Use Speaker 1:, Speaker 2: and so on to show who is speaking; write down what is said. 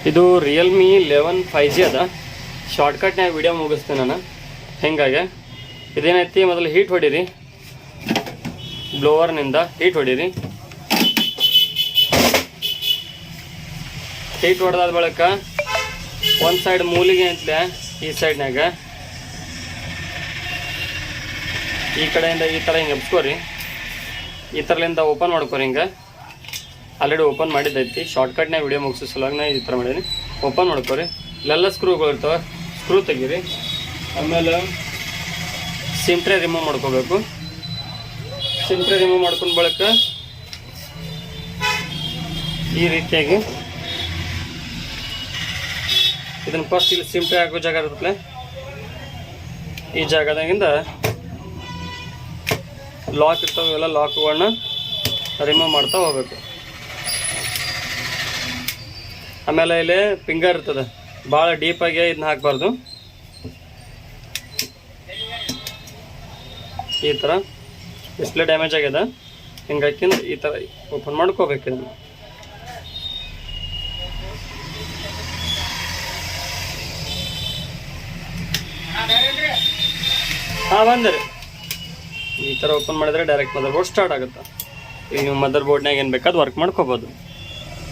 Speaker 1: ಇದು Realme 11 5G ಅದ. ಶಾರ್ಟ್ಕಟ್ನಾಗ video ಮುಗಿಸ್ತೇನೆ ನಾನು. ಹಿಂಗಾಗಿ ಇದೇನೈತಿ, ಮೊದಲು ಹೀಟ್ ಹೊಡೀರಿ, ಬ್ಲೋವರ್ನಿಂದ ಹೀಟ್ ಹೊಡೀರಿ. ಹೀಟ್ ಹೊಡೆದಾದ ಬಳಿಕ ಒಂದು ಸೈಡ್ ಮೂಲಿಗೆ ಅಂತಲೇ ಈ ಸೈಡ್ನಾಗ ಈ ಕಡೆಯಿಂದ ಈ ಥರ ಹಿಂಗೆ ಎಬ್ಸ್ಕೋರಿ. ಈ ಥರಲಿಂದ ಓಪನ್ ಮಾಡ್ಕೋರಿ. ಹಿಂಗೆ ಆಲ್ರೆಡಿ ಓಪನ್ ಮಾಡಿದ್ದೈತಿ. ಶಾರ್ಟ್ಕಟ್ನಾಗ ವಿಡಿಯೋ ಮುಗಿಸೋ ಸಲುವಾಗಿ ನಾ ಈ ಥರ ಮಾಡೀನಿ. ಓಪನ್ ಮಾಡ್ಕೋರಿ. ಇಲ್ಲೆಲ್ಲ ಸ್ಕ್ರೂಗಳು ಇರ್ತವೆ, ಸ್ಕ್ರೂ ತೆಗೀರಿ. ಆಮೇಲೆ ಸಿಂಟ್ರೆ ರಿಮೂವ್ ಮಾಡ್ಕೋಬೇಕು. ಸಿಂಟ್ರೆ ರಿಮೂವ್ ಮಾಡ್ಕೊಂಡ್ ಬಳಿಕ ಈ ರೀತಿಯಾಗಿ ಇದನ್ನು ಫಸ್ಟ್ ಇಲ್ಲಿ ಸಿಂಟ್ರೆ ಹಾಕೋ ಜಾಗ ಇರುತ್ತಲ್ಲ, ಈ ಜಾಗದಾಗಿಂದ ಲಾಕ್ ಇರ್ತಾವೆ, ಎಲ್ಲ ಲಾಕ್ಗಳನ್ನ ರಿಮೂವ್ ಮಾಡ್ತಾ ಹೋಗ್ಬೇಕು. ಆಮೇಲೆ ಇಲ್ಲಿ ಫಿಂಗರ್ ಇರ್ತದೆ, ಭಾಳ ಡೀಪಾಗಿ ಇದನ್ನ ಹಾಕಬಾರ್ದು. ಈ ಥರ ಡಿಸ್ಪ್ಲೇ ಡ್ಯಾಮೇಜ್ ಆಗ್ಯದ, ಹಿಂಗಾಗಿ ಈ ಥರ ಓಪನ್ ಮಾಡ್ಕೋಬೇಕು. ಇದನ್ನು ಹಾಂ ಬಂದರೆ ಈ ಥರ ಓಪನ್ ಮಾಡಿದ್ರೆ ಡೈರೆಕ್ಟ್ ಮದರ್ ಬೋರ್ಡ್ ಸ್ಟಾರ್ಟ್ ಆಗುತ್ತೆ. ಈಗ ನೀವು ಮದರ್ ಬೋರ್ಡ್ನಾಗ ಏನು ಬೇಕಾದ್ರೆ ವರ್ಕ್ ಮಾಡ್ಕೋಬೋದು.